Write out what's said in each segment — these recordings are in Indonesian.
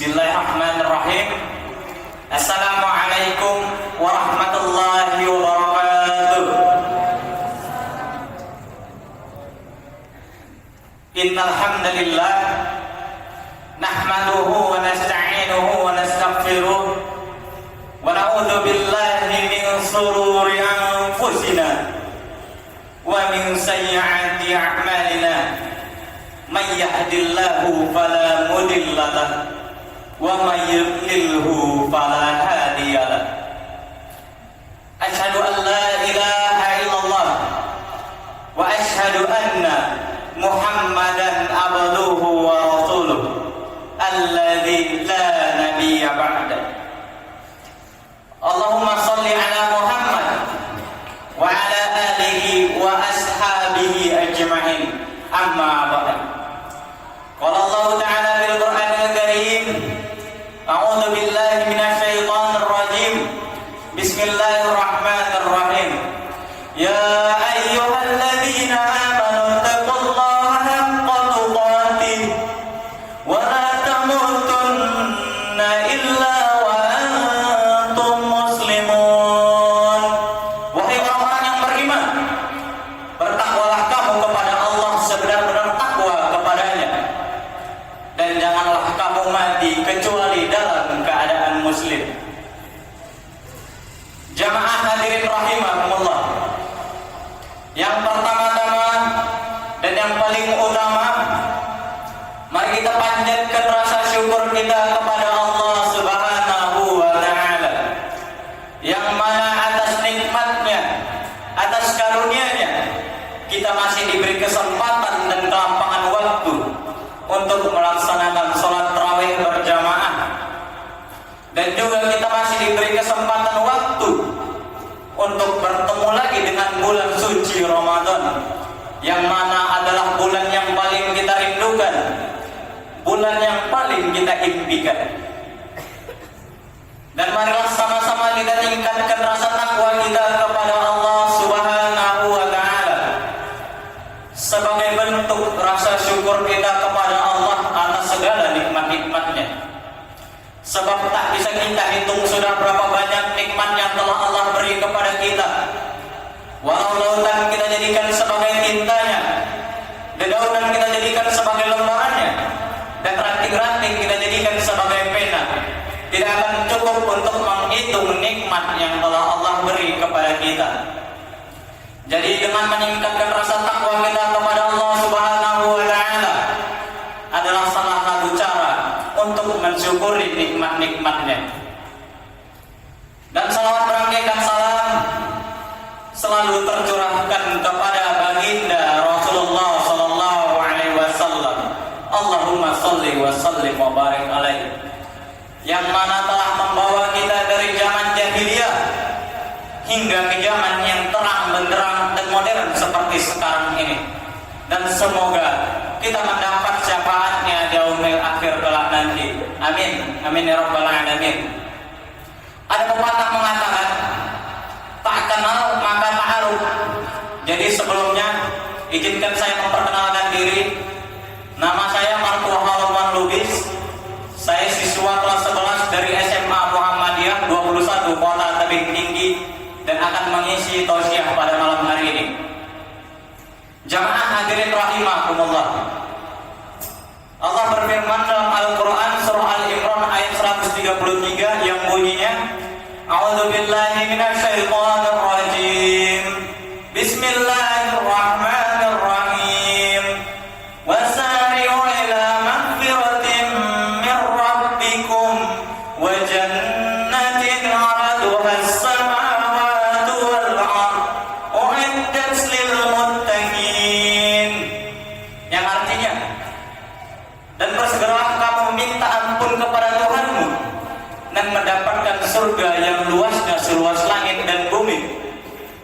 Bismillahirrahmanirrahim. Assalamualaikum warahmatullahi wabarakatuh. Innal hamdalillah nahmaduhu wa nasta'inuhu wa nastaghfiruh wa na'udzu billahi min shururi anfusina wa min sayyiati a'malina. May yahdihillahu fala mudilla lahu wa may yudlilhu fala hadiya lahu. Asyhadu an la ilaha illallah wa asyhadu anna Muhammadan abduhu wa rasuluh alladzi la nabiyya ba'da. Allahumma shalli ala Muhammad wa ala alihi wa ashabihi ajma'in. Amma ba'd. Qala Allah Ta'ala fil Qur'anil Karim, a'udzu billahi minasy syaithanir rajim. Bismillahirrahmanirrahim. Ya ayyuhalladzina amanu taqullaha haqqa tuqatih wa la tamutunna illa wa antum muslimun. Wahai orang-orang yang beriman, bertakwalah kamu kepada Allah sebenar-benar takwa kepadanya, dan janganlah kamu mati kecuali dalam keadaan muslim. Jamaah hadirin rahimahumullah, yang pertama-tama dan yang paling utama, mari kita panjatkan rasa syukur kita kepada Allah Subhanahu wa Ta'ala, yang mana atas nikmatnya, atas karunia-Nya, kita masih diberi kesempatan dan kelampangan waktu untuk melaksanakan sholat tarawih berjamaah, dan juga kita masih diberi kesempatan waktu untuk bertemu lagi dengan bulan suci Ramadan, yang mana adalah bulan yang paling kita rindukan, bulan yang paling kita impikan. Dan marilah sama-sama kita tingkatkan rasa takwa kita kepada Allah Subhanahu wa Ta'ala sebagai bentuk rasa syukur kita kepada Allah atas segala nikmat-nikmatnya. Sebab tak bisa kita hitung sudah berapa banyak nikmat yang telah Allah beri kepada kita. Walau lautan kita jadikan sebagai tintanya, dedaunan kita jadikan sebagai lembarannya, dan ranting-ranting kita jadikan sebagai pena, tidak akan cukup untuk menghitung nikmat yang telah Allah beri kepada kita. Jadi dengan meningkatkan rasa takwa kita kepada Allah Subhanahu wa Ta'ala adalah salah satu cara untuk mensyukuri nikmat-nikmatnya. Dan salawat berangkaikan salam selalu tercurahkan kepada baginda Rasulullah sallallahu alaihi wasallam. Allahumma shalli wa sallim wa barik alaihi, yang mana telah membawa kita dari zaman jahiliyah hingga ke zaman yang terang benderang dan modern seperti sekarang ini. Dan semoga kita mendapat syafaatnya di yaumil akhir kelak nanti. Amin. Amin ya rabbal alamin. Ada pepatah mengatakan, tak kenal maka ta'aruf. Jadi sebelumnya izinkan saya memperkenalkan diri. Nama saya Marfuh Halman Lubis. Saya siswa kelas 11 dari SMA Muhammadiyah 21 Kota Tebing Tinggi, dan akan mengisi tausiah pada malam hari ini. Jamaah hadirin rahimakumullah, Allah berfirman dalam Al-Quran surah Al-Imran ayat 133 yang bunyinya, A'udzu billahi minasy syaithanir rajim. Bismillahirrahmanirrahim. Wasari'u ila maghfiratin min rabbikum wa jannatin 'arduha as-samawati wal ardh u'iddat lil muttaqin. Yang artinya, dan bersegeralah kamu minta ampun kepada Tuhanmu dan mendapatkan surga yang luasnya seluas langit dan bumi,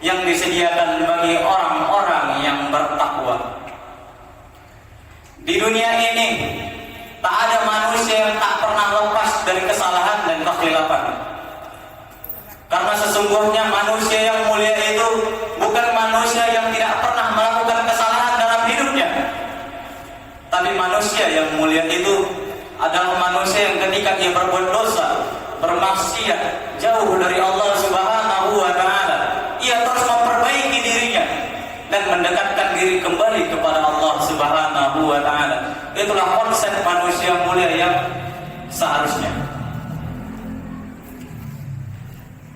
yang disediakan bagi orang-orang yang bertakwa. Di dunia ini tak ada manusia yang tak pernah lepas dari kesalahan dan kekhilafan. Karena sesungguhnya manusia yang mulia itu bukan manusia yang tidak pernah melakukan kesalahan dalam hidupnya, tapi manusia yang mulia itu adalah manusia yang ketika ia berbuat dosa, bermaksiat, jauh dari Allah Subhanahu wa taala, ia terus memperbaiki dirinya dan mendekatkan diri kembali kepada Allah Subhanahu wa taala. Itulah konsep manusia mulia yang seharusnya.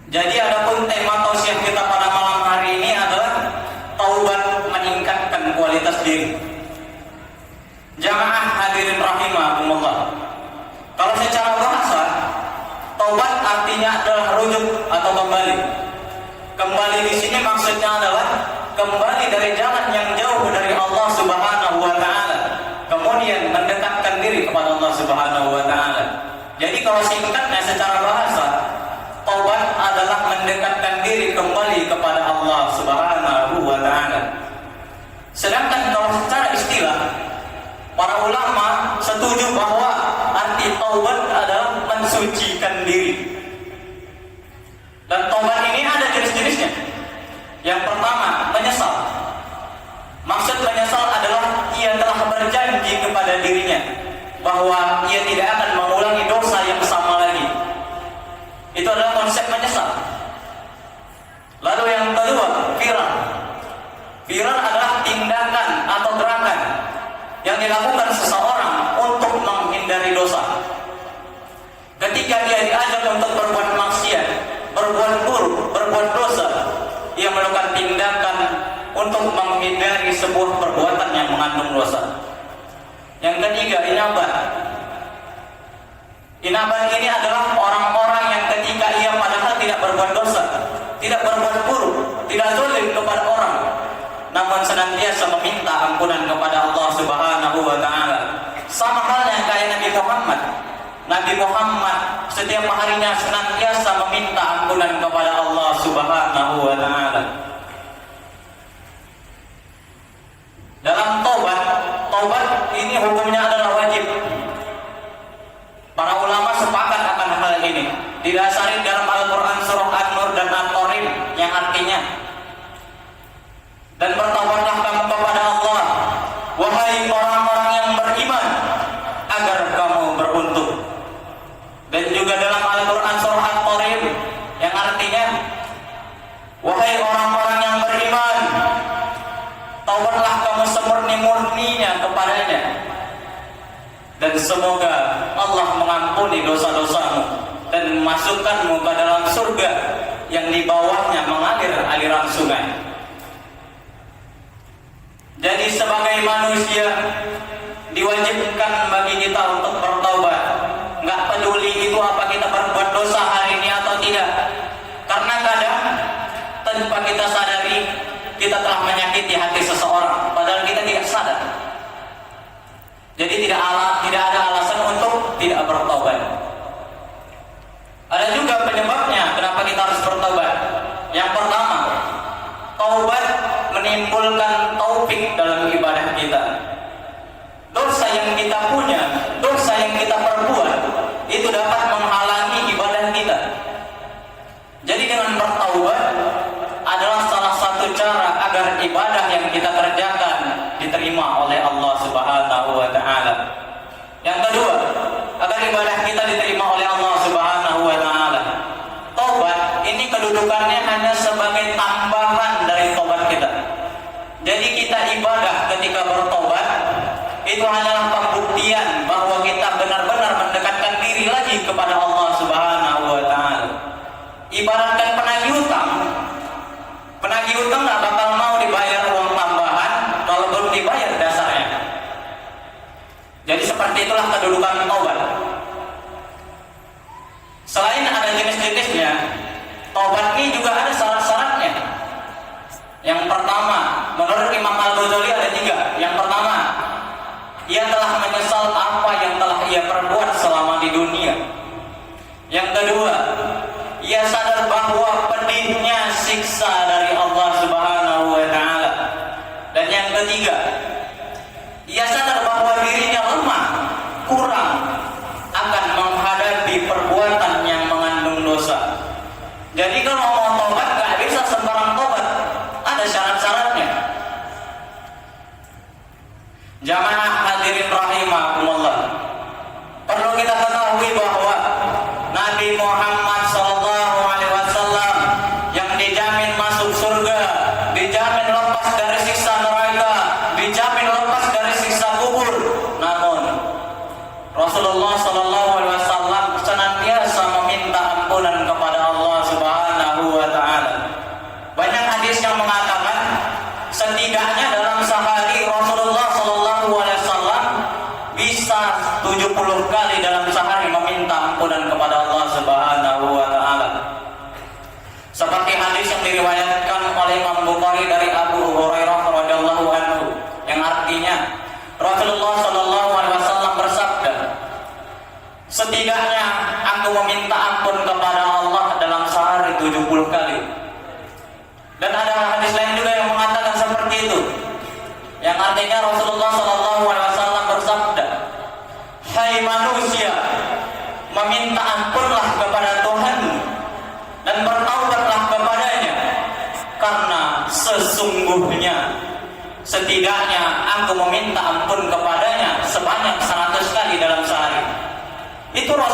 Jadi adapun tema tausiah kita pada malam hari ini adalah taubat meningkatkan kualitas diri. Jamaah hadirin rahimakumullah. Kalau secara bahasa, taubat artinya adalah rujuk atau kembali. Kembali di sini maksudnya adalah kembali dari jalan yang jauh dari Allah Subhanahu wa taala, kemudian mendekatkan diri kepada Allah Subhanahu wa taala. Jadi kalau singkatnya secara bahasa, taubat adalah mendekatkan diri kembali kepada Allah Subhanahu wa taala. Sedangkan kalau secara istilah, para ulama setuju bahwa arti taubat adalah mensucikan diri. Dan taubat ini ada jenis-jenisnya. Yang pertama, menyesal. Maksud menyesal adalah ia telah berjanji kepada dirinya bahwa ia tidak akan mengulangi dosa yang sama lagi. Itu adalah konsep menyesal. Lalu yang kedua, firar. Firar adalah tindakan atau gerakan yang dilakukan seseorang untuk menghindari dosa. Ketika dia diajak untuk berbuat maksiat, berbuat buruk, berbuat dosa, ia melakukan tindakan untuk menghindari sebuah perbuatan yang mengandung dosa. Yang ketiga, inabat. Inabat ini adalah orang-orang yang ketika ia padahal tidak berbuat dosa, tidak berbuat buruk, tidak zalim kepada orang, namun senantiasa meminta ampunan kepada Allah Subhanahu wa taala. Sama halnya kayak Nabi Muhammad. Nabi Muhammad setiap harinya senantiasa meminta ampunan kepada Allah Subhanahu wa taala. Dalam taubat ini hukumnya adalah wajib. Para ulama sepakat akan hal ini. Didasari dalam Al-Qur'an surah An-Nur dan At-Tarim yang artinya, dan bertaubatlah kamu kepada Allah, wahai orang-orang yang beriman, agar kamu beruntung. Dan juga dalam Al-Quran surah At-Tarim yang artinya, wahai orang-orang yang beriman, taubatlah kamu semurni-murninya kepadanya, dan semoga Allah mengampuni dosa-dosamu dan memasukkanmu ke dalam surga yang di bawahnya mengalir aliran sungai. Jadi sebagai manusia diwajibkan bagi kita untuk bertaubat. Nggak peduli itu apa kita berbuat dosa hari ini atau tidak. Karena kadang tanpa kita sadari kita telah menyakiti hati seseorang, padahal kita tidak sadar. Jadi tidak ada alasan untuk tidak bertaubat. Ada juga penyebabnya kenapa kita harus bertaubat. Yang pertama, taubat menimbulkan taufik dalam ibadah kita. Dosa yang kita punya, dosa yang kita perbuat, itu dapat menghalangi ibadah kita. Jadi dengan bertaubat adalah salah satu cara agar ibadah yang kita kerjakan diterima oleh Allah Subhanahu wa taala. Yang kedua, agar ibadah kita diterima oleh Allah Subhanahu wa taala, taubat ini kedudukannya hanya sebagai tambahan dari taubat kita. Jadi kita ibadah ketika bertobat itu hanyalah pembuktian bahwa kita benar-benar mendekatkan diri lagi kepada Allah Subhanahu wa taala. Ibaratkan penagih utang. Penagih utang nggak bakal mau dibayar uang tambahan kalau belum dibayar dasarnya. Jadi seperti itulah kedudukan taubat. Selain ada jenis-jenisnya, taubat ini juga ada syarat-syaratnya. Yang pertama, menurut Imam Al-Ghazali ada 3. Yang pertama, ia telah menyesal apa yang telah ia perbuat selama di dunia. Yang kedua, ia sadar bahwa pedihnya siksa dari Allah Subhanahu wa taala. Dan yang ketiga, ia sadar bahwa dirinya lemah, kurang akan menghadapi perbuatan yang mengandung dosa. Jadi kalau mau tobat gak bisa sembarang tobat, ada syarat-syaratnya. Jamaah hadirin rahimakumullah, perlu kita ketahui bahwa diriwayatkan oleh Imam Bukhari dari Abu Hurairah radhiyallahu anhu, yang artinya Rasulullah sallallahu alaihi wasallam bersabda, setidaknya aku meminta ampun kepada Allah dalam sehari 70 kali. Dan ada hadis lain juga yang mengatakan seperti itu, yang artinya Rasulullah sallallahu alaihi wasallam bersabda, hai manusia, meminta ampunlah kepada Tuhan dan bertaubatlah kepadanya, karena sesungguhnya setidaknya aku meminta ampun kepadanya sebanyak 100 kali dalam sehari. Itu